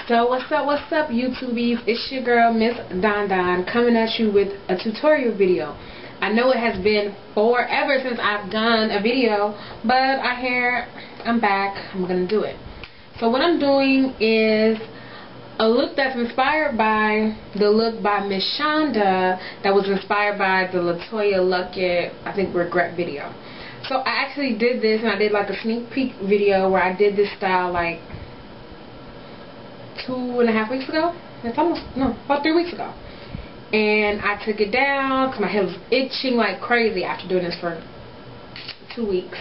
So what's up YouTubies? It's your girl Miss Don coming at you with a tutorial video. I know it has been forever since I've done a video, but I'm back. I'm gonna do it. So what I'm doing is a look that's inspired by the look by Miss Shonda that was inspired by the Latoya Luckett, I think, regret video. So I actually did this, and I did like a sneak peek video where I did this style like 2.5 weeks ago. About 3 weeks ago. And I took it down because my head was itching like crazy after doing this for 2 weeks.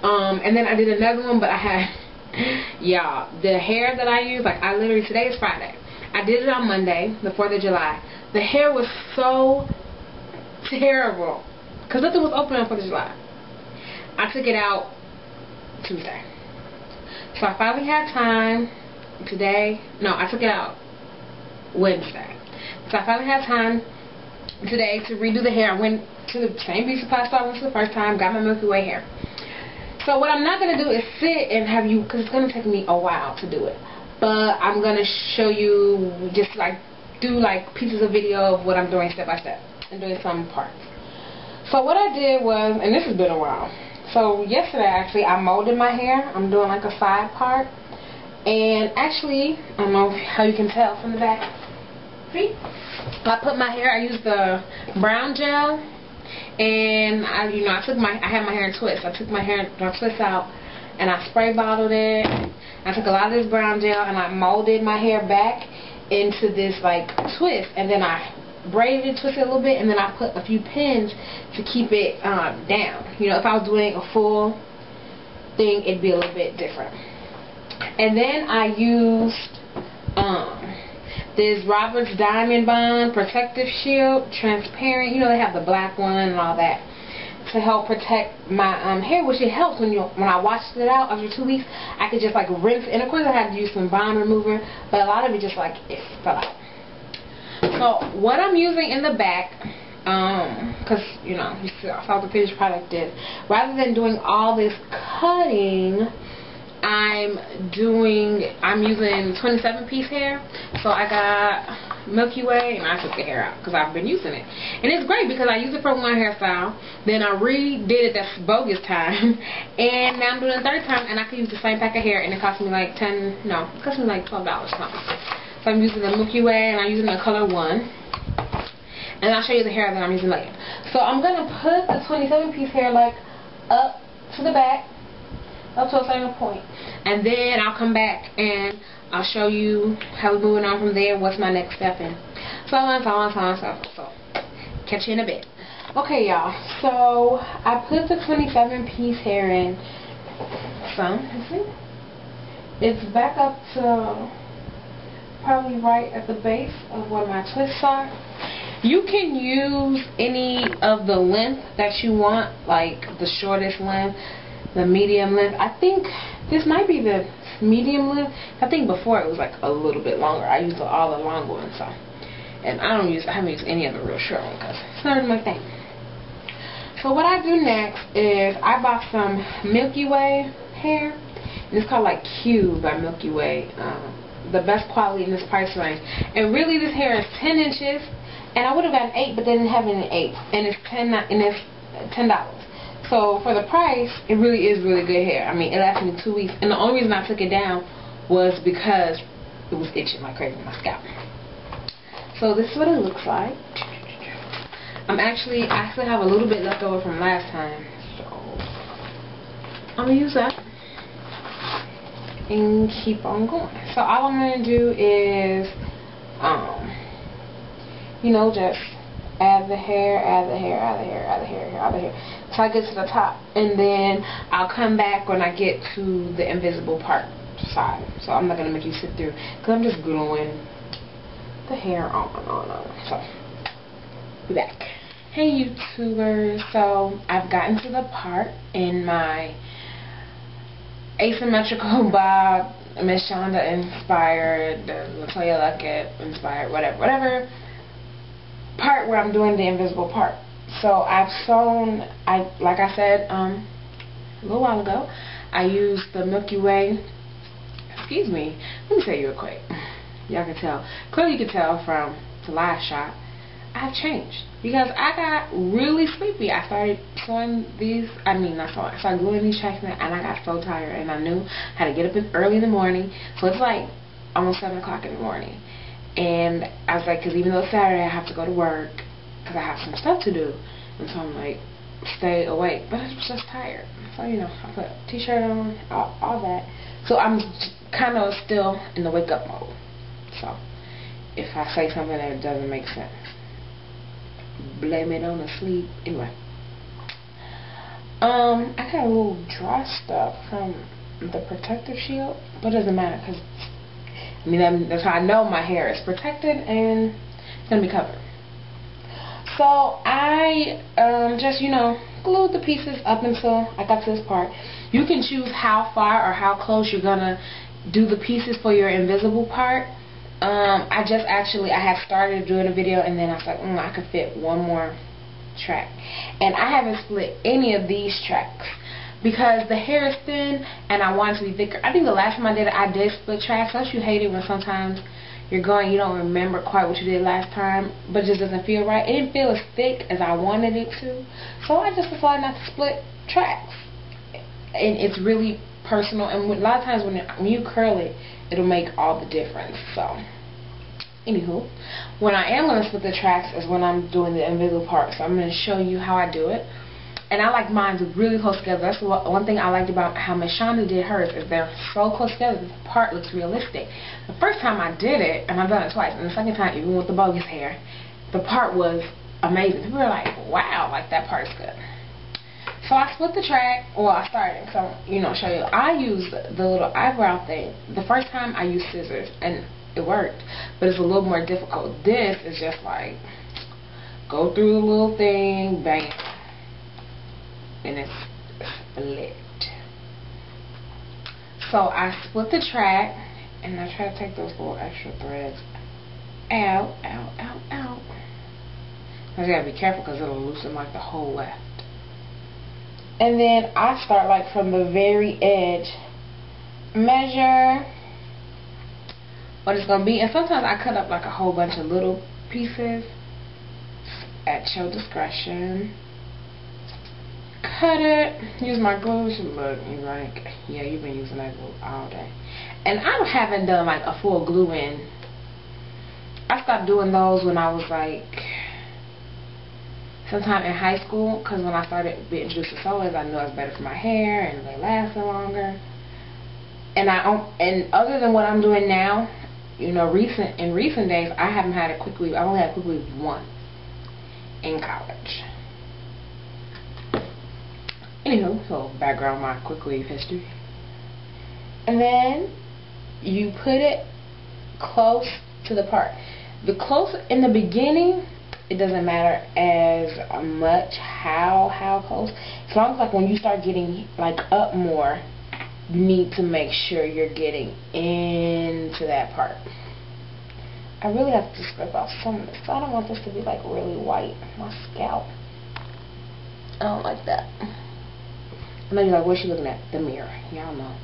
And then I did another one, but I had, y'all, the hair that I use, like I literally, today is Friday. I did it on Monday, the 4th of July. The hair was so terrible because nothing was open on 4th of July. I took it out Tuesday. So I finally had time today. No, I took it out Wednesday. So I finally had time today to redo the hair. I went to the same beauty supply store I went to the first time, got my Milky Way hair. So what I'm not going to do is sit and have you, because it's going to take me a while to do it. But I'm going to show you, just like, do like pieces of video of what I'm doing step by step. And doing some parts. So what I did was, and this has been a while. So yesterday actually I molded my hair. I'm doing like a side part. And actually, I don't know how you can tell from the back. See? I put my hair, I used the brown gel, and I had my hair in twists. I took my hair twist out, and I spray bottled it. I took a lot of this brown gel, and I molded my hair back into this like twist, and then I braided it, twisted it a little bit, and then I put a few pins to keep it down. You know, if I was doing a full thing, it'd be a little bit different. And then I used this Robert's Diamond Bond Protective Shield, transparent. You know, they have the black one and all that to help protect my hair, which it helps when I washed it out after 2 weeks. I could just like rinse, and of course I had to use some bond remover, but a lot of it just like it fell out. So what I'm using in the back, because you know, you saw the finished product did. Rather than doing all this cutting, I'm using 27-piece hair. So I got Milky Way, and I took the hair out because I've been using it, and it's great because I used it for one hairstyle, then I redid it that bogus time, and now I'm doing it the third time, and I can use the same pack of hair, and it cost me like $12 something. So I'm using the Milky Way, and I'm using the color 1. And I'll show you the hair that I'm using later. So I'm going to put the 27-piece hair like up to the back, up to a certain point. And then I'll come back and I'll show you how we're moving on from there, what's my next step, and so on. So catch you in a bit. Okay, y'all. So I put the 27-piece hair in. It's back up to probably right at the base of where my twists are. You can use any of the length that you want, like the shortest length, the medium length. I think this might be the medium length. I think before it was like a little bit longer. I used all the long ones, so, and I haven't used any of the real short ones because it's not my thing. So what I do next is I bought some Milky Way hair, and it's called like Q by Milky Way. The best quality in this price range, and really this hair is 10 inches, and I would have gotten 8, but they didn't have it in 8, and it's $10. So for the price, it really is really good hair. I mean, it lasted me 2 weeks, and the only reason I took it down was because it was itching like crazy on my scalp. So this is what it looks like. I still have a little bit left over from last time, so I'm gonna use that and keep on going. So all I'm going to do is, just add the hair, till I get to the top, and then I'll come back when I get to the invisible part side. So I'm not going to make you sit through, because I'm just gluing the hair on. So, be back. Hey YouTubers, so I've gotten to the part in my Asymmetrical Bob, Miss Shonda inspired, Latoya Luckett inspired, whatever part where I'm doing the invisible part. So I've sewn, like I said a little while ago, I used the Milky Way, excuse me, let me show you real quick. y'all can tell. Clearly you can tell from the last shot. I've changed because I got really sleepy. I started sewing these, not sewing, I started gluing these tracks in, and I got so tired, and I knew I had to get up early in the morning, so it's like almost 7 o'clock in the morning, and I was like, because even though it's Saturday, I have to go to work, because I have some stuff to do, and so I'm like, stay awake, but I was just tired, so I put a t-shirt on, all that, so I'm kind of still in the wake up mode, so if I say something that doesn't make sense, blame it on the sleep. Anyway, I got a little dry stuff from the protective shield, but it doesn't matter because that's how I know my hair is protected and it's gonna be covered. So I just glued the pieces up until I got to this part. You can choose how far or how close you're gonna do the pieces for your invisible part. I had started doing a video, and then I was like, I could fit one more track. And I haven't split any of these tracks because the hair is thin and I want it to be thicker. I think the last time I did it, I did split tracks. Don't you hate it when sometimes you're going, you don't remember quite what you did last time, but it just doesn't feel right? It didn't feel as thick as I wanted it to. So I just decided not to split tracks. And it's really personal, and a lot of times when you curl it, it'll make all the difference. So anywho, when I am going to split the tracks is when I'm doing the invisible part. So I'm going to show you how I do it. And I like mine really close together. That's one thing I liked about how Miss Shonda did hers, is they're so close together. The part looks realistic. The first time I did it, and I've done it twice, and the second time, even with the bogus hair, the part was amazing. People were like, wow, like that part is good. So I split the track. Well, I started. So, show you. I used the little eyebrow thing. The first time I used scissors, and it worked. But it's a little more difficult. This is just like, go through the little thing, bang, and it's split. So I split the track, and I try to take those little extra threads out. I gotta be careful because it'll loosen like the whole left. And then I start like from the very edge, measure what it's gonna be, and sometimes I cut up like a whole bunch of little pieces at your discretion. Cut it, use my glue. Look, you're like, yeah, you've been using that glue all day. And I haven't done like a full glue in. I stopped doing those when I was like sometime in high school, because when I started being introduced to sewers, I knew it was better for my hair and they lasted longer. And other than what I'm doing now, in recent days, I haven't had a quick weave. I've only had a quick weave once in college. Anywho, so background my quick weave history. And then you put it close to the part. The close in the beginning, it doesn't matter as much how close. As long as like when you start getting like up more, you need to make sure you're getting into that part. I really have to scrape off some of this. I don't want this to be like really white. My scalp. I don't like that. I know you're like, what's she looking at? The mirror. Y'all know.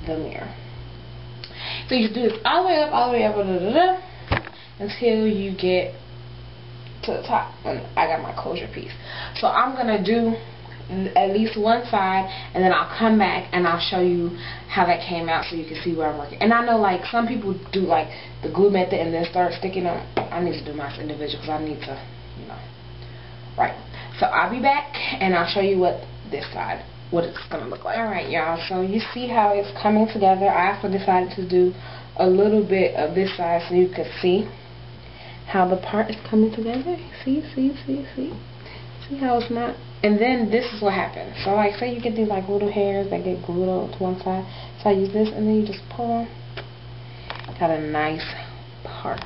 The mirror. So you just do this all the way up, until you get to the top. And I got my closure piece. So I'm going to do at least one side, and then I'll come back and I'll show you how that came out so you can see where I'm working. And I know like some people do like the glue method and then start sticking them. I need to do mine individual because I need to, Right. So I'll be back and I'll show you what it's going to look like. Alright, y'all. So you see how it's coming together. I also decided to do a little bit of this side so you could see how the part is coming together. See how it's not. And then this is what happens. So like say you get these like little hairs that get glued on to one side. So I use this and then you just pull. Got a nice part.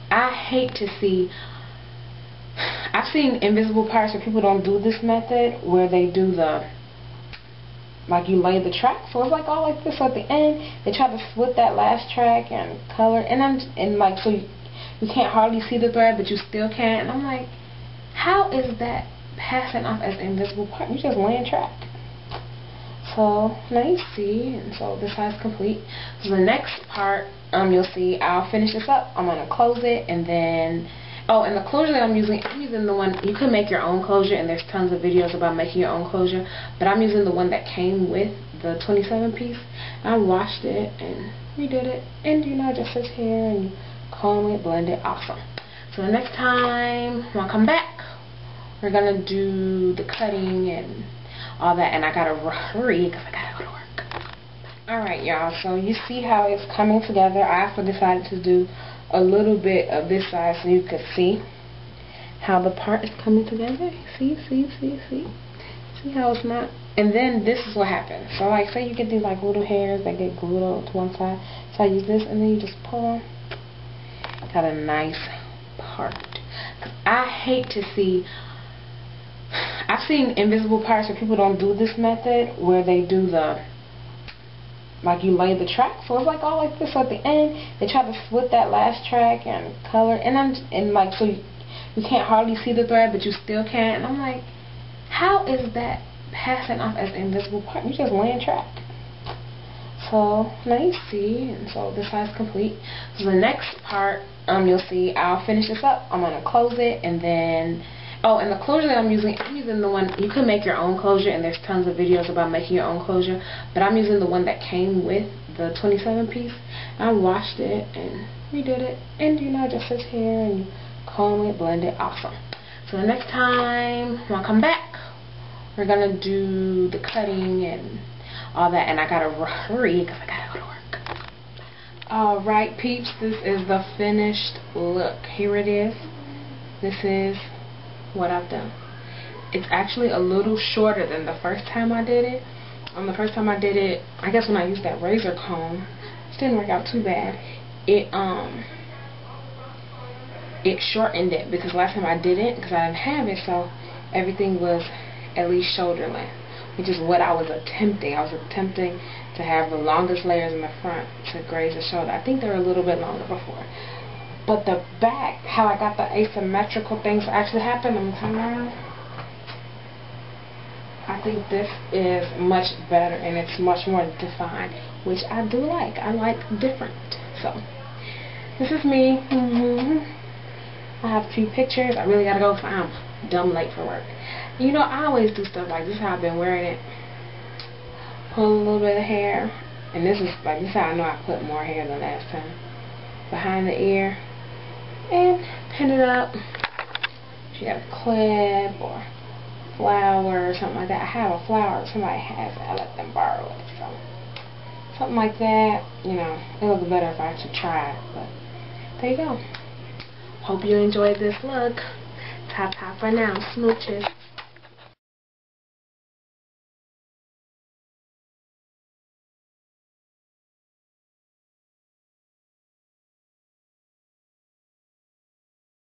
I hate to see, I've seen invisible parts where people don't do this method, where they do the, like you lay the track, so it's like all like this. So at the end they try to split that last track and color, and like so you can't hardly see the thread, but you still can. And I'm like, how is that passing off as an invisible part? You just laying track. So So now you see, and so this side is complete. So the next part, you'll see I'll finish this up. I'm gonna close it, and then and the closure that I'm using the one, you can make your own closure, and there's tons of videos about making your own closure, but I'm using the one that came with the 27 piece. I washed it and redid it, and you know, it just sits here and you comb it, blend it, awesome. So the next time when I come back, we're gonna do the cutting and all that, and I gotta hurry because I gotta go to work. Alright y'all, so you see how it's coming together. I also decided to do a little bit of this side so you could see how the part is coming together. See how it's not. And then this is what happens. So like, say you get these like little hairs that get glued to one side. So I use this, and then you just pull them. Got a nice part. I hate to see, I've seen invisible parts where people don't do this method, where they do the, like you lay the track, so it's like all like this. So at the end, they try to split that last track and color, and like, so you can't hardly see the thread, but you still can. And I'm like, how is that passing off as an invisible part? You just laying track. So now you see, and so this side's complete. So the next part, you'll see I'll finish this up. I'm gonna close it, and then and the closure that I'm using the one, you can make your own closure, and there's tons of videos about making your own closure, but I'm using the one that came with the 27 piece. I washed it and redid it, and you know, it just sits here and you comb it, blend it, awesome. So the next time when I come back, we're gonna do the cutting and all that, and I gotta hurry because I gotta go to work. Alright peeps, this is the finished look. Here it is. This is what I've done. It's actually a little shorter than the first time I did it. The first time I did it, I guess when I used that razor comb, it didn't work out too bad. It shortened it, because last time I didn't, because I didn't have it, so everything was at least shoulder length, which is what I was attempting. I was attempting to have the longest layers in the front to graze the shoulder. I think they were a little bit longer before. But the back, how I got the asymmetrical things to actually happen, I'm turning around. I think this is much better, and it's much more defined, which I do like. I like different. So this is me. I have a few pictures. I really gotta go because I'm dumb late for work. You know, I always do stuff like this. How I've been wearing it. Pull a little bit of hair, and this is how I know I put more hair than last time. Behind the ear. And pin it up. If you got a clip or flower or something like that. I have a flower. Somebody has it. I let them borrow it. So something like that. You know, it would be better if I actually tried. But there you go. Hope you enjoyed this look. Ta-ta for now. Smooches.